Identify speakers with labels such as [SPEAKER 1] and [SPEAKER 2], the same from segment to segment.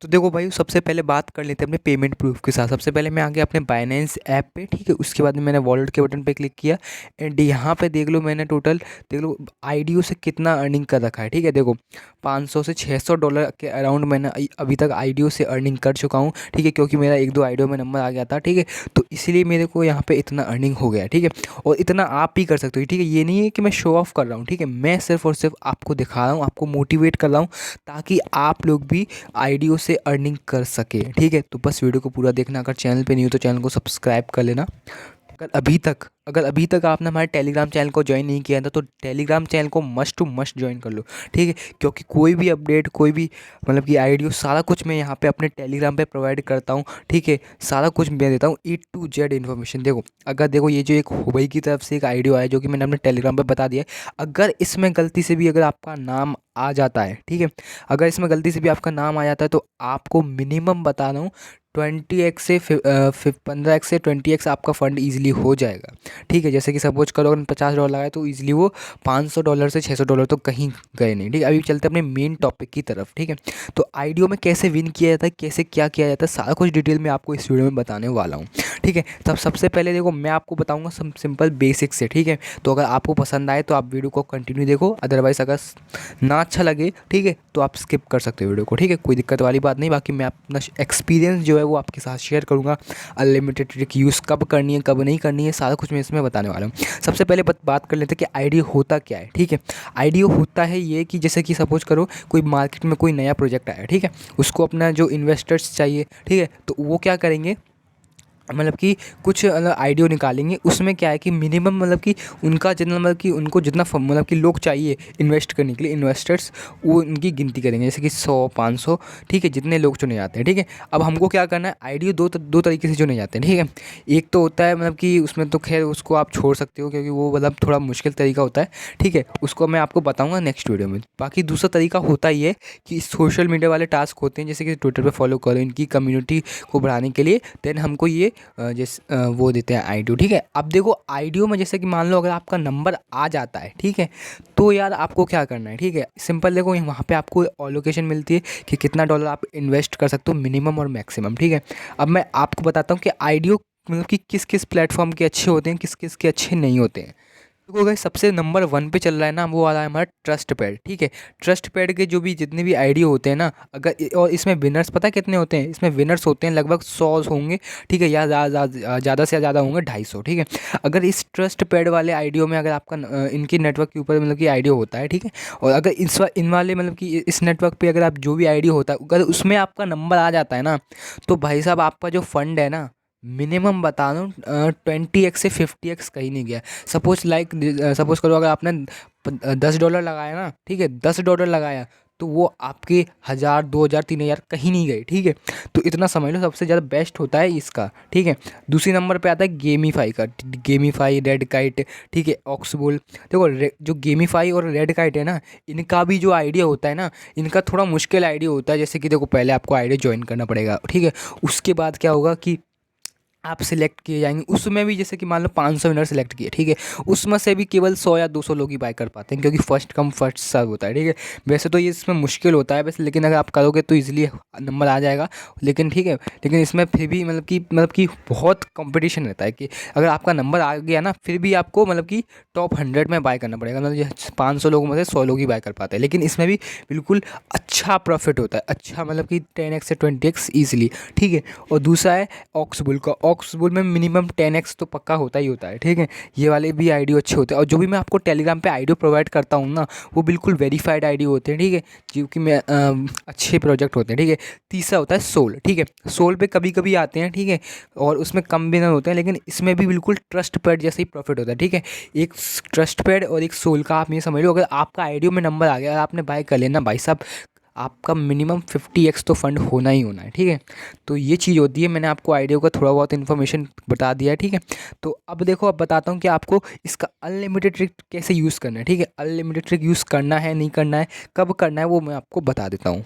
[SPEAKER 1] तो देखो भाई, सबसे पहले बात कर लेते हैं अपने पेमेंट प्रूफ के साथ। सबसे पहले मैं आ गया अपने बाइनेंस ऐप पे, ठीक है। उसके बाद में मैंने वॉलेट के बटन पे क्लिक किया एंड यहाँ पे देख लो मैंने टोटल, देख लो आईडीओ से कितना अर्निंग कर रखा है, ठीक है। देखो 500 से $600 के अराउंड मैंने अभी तक आईडीओ से अर्निंग कर चुका हूँ, ठीक है, क्योंकि मेरा एक दो आईडीओ में नंबर आ गया था, ठीक है। तो इसलिए मेरे को यहाँ पे इतना अर्निंग हो गया, ठीक है। और इतना आप भी कर सकते हो, ठीक है। ये नहीं है कि मैं शो ऑफ कर रहा हूँ, ठीक है। मैं सिर्फ और सिर्फ आपको दिखा रहा हूँ, आपको मोटिवेट कर रहा हूँ, ताकि आप लोग भी आईडीओ से अर्निंग कर सके, ठीक है। तो बस वीडियो को पूरा देखना। अगर चैनल पे नहीं हो तो चैनल को सब्सक्राइब कर लेना। अगर अभी तक आपने हमारे टेलीग्राम चैनल को ज्वाइन नहीं किया था तो टेलीग्राम चैनल को मस्ट टू मस्ट ज्वाइन कर लो, ठीक है। क्योंकि कोई भी अपडेट, कोई भी मतलब कि आईडियो, सारा कुछ मैं यहाँ पे अपने टेलीग्राम पे प्रोवाइड करता हूँ, ठीक है। सारा कुछ मैं देता हूँ A to Z इन्फॉर्मेशन। देखो ये जो एक हुबई की तरफ से एक आईडियो आया जो कि मैंने अपने टेलीग्राम पे बता दिया है। अगर इसमें गलती से भी अगर आपका नाम आ जाता है, ठीक है, अगर इसमें गलती से भी आपका नाम आ जाता है तो आपको मिनिमम बता रहा हूँ 20x से 15x से 20x आपका फ़ंड ईजिली हो जाएगा, ठीक है। जैसे कि सपोज करो अगर $50 लगाए तो ईजिली वो $500 से $600 तो कहीं गए नहीं, ठीक है। अभी चलते हैं अपने मेन टॉपिक की तरफ, ठीक है। तो आईडीओ में कैसे विन किया जाता है, कैसे क्या किया जाता है, सारा कुछ डिटेल में आपको इस वीडियो में बताने वाला हूँ, ठीक है। तब सबसे पहले देखो मैं आपको बताऊँगा सिंपल बेसिक्स से, ठीक है। तो अगर आपको पसंद आए तो आप वीडियो को कंटिन्यू देखो, अदरवाइज़ अगर ना अच्छा लगे, ठीक है, तो आप स्किप कर सकते हो वीडियो को, ठीक है। कोई दिक्कत वाली बात नहीं। बाकी मैं अपना एक्सपीरियंस जो है वो आपके साथ शेयर करूँगा। अनलिमिटेड ट्रिक यूज़ कब करनी है, कब नहीं करनी है, सारा कुछ मैं इसमें बताने वाला हूँ। सबसे पहले बात कर लेते हैं कि आईडीओ होता क्या है, ठीक है। आईडीओ होता है ये कि जैसे कि सपोज करो कोई मार्केट में कोई नया प्रोजेक्ट आया, ठीक है, उसको अपना जो इन्वेस्टर्स चाहिए, ठीक है, तो वो क्या करेंगे, मतलब कि कुछ आईडियो निकालेंगे। उसमें क्या है कि मिनिमम मतलब कि उनका जितना, मतलब कि उनको जितना मतलब कि लोग चाहिए इन्वेस्ट करने के लिए, इन्वेस्टर्स, वो उनकी गिनती करेंगे, जैसे कि 100 500, ठीक है, जितने लोग चुने जाते हैं, ठीक है। अब हमको क्या करना है, आईडियो दो तरीके से चुने जाते हैं, ठीक है। एक तो होता है मतलब कि उसमें तो खैर उसको आप छोड़ सकते हो क्योंकि वो मतलब थोड़ा मुश्किल तरीका होता है, ठीक है। उसको मैं आपको बताऊँगा नेक्स्ट वीडियो में। बाकी दूसरा तरीका होता ही है कि सोशल मीडिया वाले टास्क होते हैं, जैसे कि ट्विटर पर फॉलो करो इनकी कम्युनिटी को बढ़ाने के लिए, देन हमको ये वो देते हैं आईडीओ, ठीक है। अब देखो आईडीओ में जैसे कि मान लो अगर आपका नंबर आ जाता है, ठीक है, तो यार आपको क्या करना है, ठीक है, सिंपल। देखो वहाँ पे आपको ऑलोकेशन मिलती है कि कितना डॉलर आप इन्वेस्ट कर सकते हो, मिनिमम और मैक्सिमम, ठीक है। अब मैं आपको बताता हूँ कि आईडीओ मतलब कि किस किस प्लेटफॉर्म के अच्छे होते हैं, किस किस के अच्छे नहीं होते हैं। देखो गाइस, सबसे नंबर 1 पे चल रहा है ना, वो आ रहा है हमारा ट्रस्ट पैड, ठीक है। ट्रस्ट पैड के जो भी जितने भी आईडी होते हैं ना, अगर और इसमें विनर्स पता है कितने होते हैं, इसमें विनर्स होते हैं लगभग 100 होंगे, ठीक है, या ज़्यादा से ज़्यादा होंगे 250, ठीक है। अगर इस ट्रस्ट पैड वाले आईडियो में अगर आपका इनके नेटवर्क के ऊपर मतलब कि आईडियो होता है, ठीक है, और अगर इन वाले मतलब कि इस नेटवर्क पे अगर आप जो भी आईडियो होता है अगर उसमें आपका नंबर आ जाता है ना, तो भाई साहब आपका जो फंड है ना, मिनिमम बता दूँ 20x से 50x कहीं नहीं गया। सपोज करो अगर आपने $10 लगाया ना, ठीक है, $10 लगाया तो वो आपके 1000 2000 3000 कहीं नहीं गए, ठीक है। तो इतना समझ लो सबसे ज़्यादा बेस्ट होता है इसका, ठीक है। दूसरी नंबर पे आता है गेमीफाई का, गेमीफाई, रेड काइट, ठीक है, ऑक्सबुल। देखो जो गेमीफाई और रेड काइट है ना, इनका भी जो आइडिया होता है ना, इनका थोड़ा मुश्किल आइडिया होता है। जैसे कि देखो पहले आपको आइडिया ज्वाइन करना पड़ेगा, ठीक है। उसके बाद क्या होगा कि आप सिलेक्ट किए जाएंगे, उसमें भी जैसे कि मान लो 500 विनर सेलेक्ट किए, ठीक है, उसमें से भी केवल 100 या 200 लोग ही बाय कर पाते हैं, क्योंकि फर्स्ट कम फर्स्ट सर्व होता है, ठीक है। वैसे तो ये इसमें मुश्किल होता है वैसे, लेकिन अगर आप करोगे तो इजीली नंबर आ जाएगा, लेकिन ठीक है, लेकिन इसमें फिर भी मतलब कि बहुत कंपटीशन रहता है कि अगर आपका नंबर आ गया ना, फिर भी आपको मतलब कि टॉप 100 में बाय करना पड़ेगा, मतलब 500 लोगों में से 100 लोग ही बाय कर पाते हैं, लेकिन इसमें भी बिल्कुल अच्छा प्रॉफिट होता है, अच्छा मतलब कि 10x से 20x ईजिली, ठीक है। और दूसरा है ऑक्सबुल का। ऑक्सबुल में मिनिमम 10x तो पक्का होता ही होता है, ठीक है। ये वाले भी आईडियो अच्छे होते हैं, और जो भी मैं आपको टेलीग्राम पे आईडियो प्रोवाइड करता हूँ ना, वो बिल्कुल वेरीफाइड आईडियो होते हैं, ठीक है, जो कि मैं अच्छे प्रोजेक्ट होते हैं, ठीक है। तीसरा होता है सोल, ठीक है। सोल पे कभी कभी आते हैं, ठीक है, और उसमें कम बिनर होते हैं, लेकिन इसमें भी बिल्कुल ट्रस्ट पैड जैसे ही प्रॉफिट होता है, ठीक है। एक ट्रस्ट पैड और एक सोल का आप ये समझ लो, अगर आपका आईडियो में नंबर आ गया और आपने बाय कर लेना, भाई साहब आपका मिनिमम 50x तो फंड होना ही होना है, ठीक है। तो ये चीज़ होती है, मैंने आपको आइडिया का थोड़ा बहुत इन्फॉर्मेशन बता दिया है, ठीक है। तो अब देखो, अब बताता हूँ कि आपको इसका अनलिमिटेड ट्रिक कैसे यूज़ करना है, ठीक है। अनलिमिटेड ट्रिक यूज़ करना है, नहीं करना है, कब करना है, वो मैं आपको बता देता हूँ।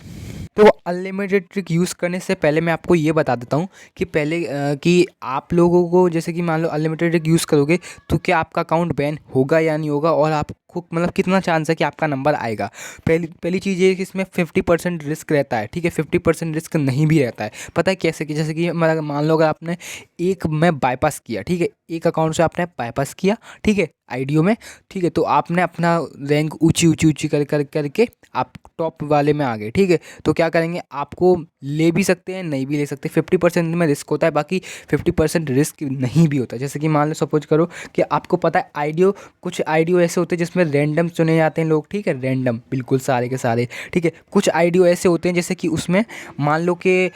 [SPEAKER 1] तो अनलिमिटेड ट्रिक यूज़ करने से पहले मैं आपको ये बता देता हूँ कि पहले कि आप लोगों को जैसे कि मान लो अनलिमिटेड ट्रिक यूज़ करोगे तो क्या आपका अकाउंट बैन होगा या नहीं होगा, और आप आपको मतलब कितना चांस है कि आपका नंबर आएगा। पहली चीज़ ये है कि इसमें 50% रिस्क रहता है, ठीक है, 50% रिस्क नहीं भी रहता है। पता है कैसे कि जैसे कि मान लो अगर आपने एक में बाईपास किया, ठीक है, एक अकाउंट से आपने बाईपास किया, ठीक है, आईडियो में, ठीक है, तो आपने अपना रैंक ऊंची करके आप टॉप वाले में आ गए, ठीक है, तो क्या करेंगे, आपको ले भी सकते हैं, नहीं भी ले सकते। 50% में रिस्क होता है, बाकी 50% रिस्क नहीं भी होता। जैसे कि मान लो सपोज करो कि आपको पता है आईडियो, कुछ आईडियो ऐसे होते हैं जिसमें रैंडम चुने जाते हैं लोग, ठीक है, रैंडम बिल्कुल सारे के सारे, ठीक है। कुछ आईडियो ऐसे होते हैं जैसे कि उसमें मान लो कि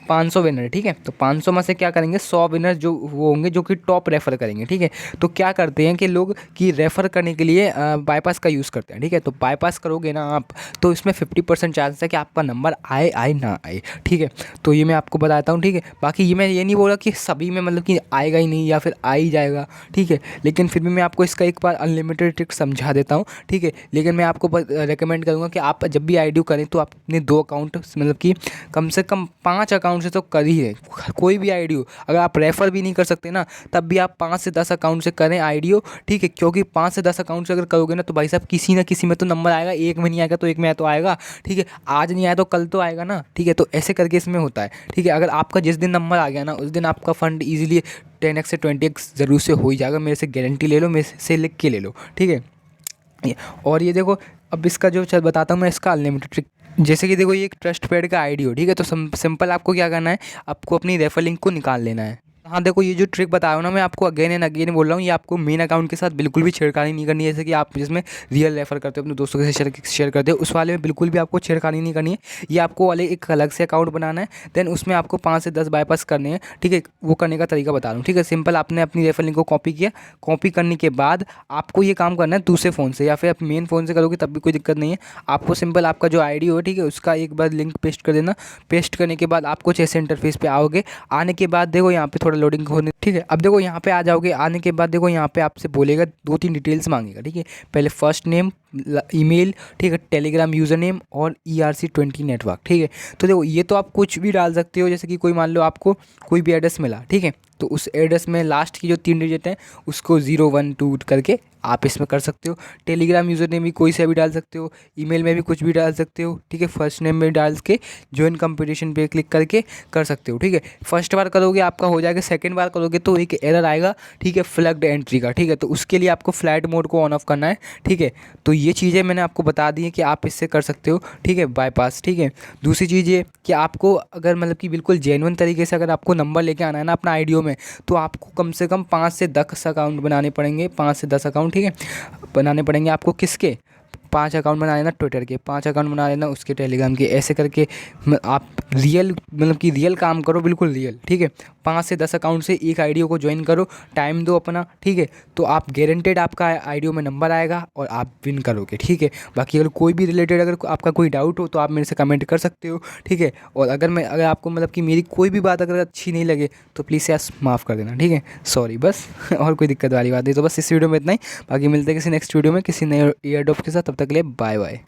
[SPEAKER 1] 500 विनर, ठीक है, तो 500 में से क्या करेंगे, 100 विनर जो वो होंगे जो कि टॉप रेफ़र करेंगे, ठीक है। तो क्या करते हैं कि लोग कि रेफ़र करने के लिए बाईपास का यूज़ करते हैं, ठीक है। तो बाईपास करोगे ना आप, तो इसमें 50% चांस है कि आपका नंबर आए ना आए, ठीक है। तो ये मैं आपको बताता हूँ, ठीक है। बाकी ये मैं ये नहीं बोला कि सभी में मतलब कि आएगा ही नहीं या फिर आ ही जाएगा, ठीक है, लेकिन फिर भी मैं आपको इसका एक बार अनलिमिटेड ट्रिक समझा देता हूँ, ठीक है। लेकिन मैं आपको रिकमेंड करूँगा कि आप जब भी आईडियो करें तो आप अपने 2 अकाउंट मतलब कि कम से कम 5 अकाउंट से तो कर ही है। कोई भी आईडियो अगर आप रेफ़र भी नहीं कर सकते ना, तब भी आप 5 से 10 अकाउंट से करें आईडियो, ठीक है, क्योंकि 5 से 10 अकाउंट से अगर करोगे ना तो भाई साहब किसी ना किसी में तो नंबर आएगा। एक में नहीं आएगा तो एक में तो आएगा, ठीक है। आज नहीं आया तो कल तो आएगा ना, ठीक है। तो ऐसे करके इसमें होता है, ठीक है। अगर आपका जिस दिन नंबर आ गया ना, उस दिन आपका फंड ईजिली 10x से 20x ज़रूर से हो ही जाएगा। मेरे से गारंटी ले लो, मेरे से लिख के ले लो, ठीक है। और ये देखो, अब इसका जो चल बताता हूँ मैं इसका अनलिमिटेड ट्रिक। जैसे कि देखो ये एक ट्रस्ट पैड का आईडी हो, ठीक है, तो सिंपल आपको क्या करना है, आपको अपनी रेफर लिंक को निकाल लेना है। हाँ देखो, ये जो ट्रिक बताया हूँ ना मैं आपको, अगेन एंड अगेन बोल रहा हूँ, ये आपको मेन अकाउंट के साथ बिल्कुल भी छेड़खानी नहीं करनी है। जैसे कि आप जिसमें रियल रेफर करते हो, अपने दोस्तों के साथ शेयर करते हो, उस वाले में बिल्कुल भी आपको छेड़खानी नहीं करनी है। ये आपको वाले एक अलग से अकाउंट बनाना है, देन उसमें आपको 5 से 10 बाईपास करने हैं, ठीक है। वो करने का तरीका बता रहा हूँ, ठीक है। सिंपल आपने अपनी रेफर लिंक को कॉपी किया, कॉपी करने के बाद आपको ये काम करना है दूसरे फ़ोन से, या फिर आप मेन फ़ोन से करोगे तब भी कोई दिक्कत नहीं है। आपको सिंपल आपका जो आईडी हो, ठीक है, उसका एक बार लिंक पेस्ट कर देना। पेस्ट करने के बाद आप कुछ ऐसे इंटरफेस पे आओगे। आने के बाद देखो यहाँ पे थोड़ा लोडिंग होने, ठीक है। अब देखो यहाँ पे आ जाओगे, आने के बाद देखो यहाँ पे आपसे बोलेगा 2-3 डिटेल्स मांगेगा, ठीक है। पहले फर्स्ट नेम, ईमेल, ठीक है, टेलीग्राम यूज़र नेम और ERC20 नेटवर्क, ठीक है। तो देखो ये तो आप कुछ भी डाल सकते हो। जैसे कि कोई मान लो आपको कोई भी एड्रेस मिला, ठीक है, तो उस एड्रेस में लास्ट की जो 3 डिजिट हैं उसको 0 1 2 करके आप इसमें कर सकते हो। टेलीग्राम यूज़र नेम भी कोई सा भी डाल सकते हो, ईमेल में भी कुछ भी डाल सकते हो, ठीक है। फर्स्ट नेम में डाल के ज्वाइन कंपटीशन पे क्लिक करके कर सकते हो, ठीक है। फर्स्ट बार करोगे आपका हो जाएगा, सेकंड बार करोगे तो एक एरर आएगा, ठीक है, फ्लैग्ड एंट्री का, ठीक है। तो उसके लिए आपको फ्लाइट मोड को ऑन ऑफ करना है, ठीक है। तो ये चीज़ें मैंने आपको बता दी है कि आप इससे कर सकते हो, ठीक है, बाईपास, ठीक है। दूसरी चीज़ ये कि आपको अगर मतलब कि बिल्कुल जेन्युइन तरीके से अगर आपको नंबर लेके आना है ना अपना आईडियो में, तो आपको कम से कम 5 से 10 अकाउंट बनाने पड़ेंगे, 5 से 10 अकाउंट, ठीक है, बनाने पड़ेंगे आपको। किसके? 5 अकाउंट बना लेना ट्विटर के, 5 अकाउंट बना लेना उसके टेलीग्राम के, ऐसे करके आप रियल मतलब कि रियल काम करो, बिल्कुल रियल, ठीक है। 5 से 10 अकाउंट से एक आईडियो को ज्वाइन करो, टाइम दो अपना, ठीक है, तो आप गारंटेड आपका आईडियो में नंबर आएगा और आप विन करोगे, ठीक है। बाकी अगर कोई भी रिलेटेड अगर आपका कोई डाउट हो तो आप मेरे से कमेंट कर सकते हो, ठीक है। और अगर आपको मतलब कि मेरी कोई भी बात अगर अच्छी नहीं लगे तो प्लीज़ यार माफ़ कर देना, ठीक है, सॉरी बस। और कोई दिक्कत वाली बात नहीं, तो बस इस वीडियो में इतना ही। बाकी मिलते हैं किसी नेक्स्ट वीडियो में किसी नए एयर ड्रॉप के साथ, तब तक के लिए बाय बाय।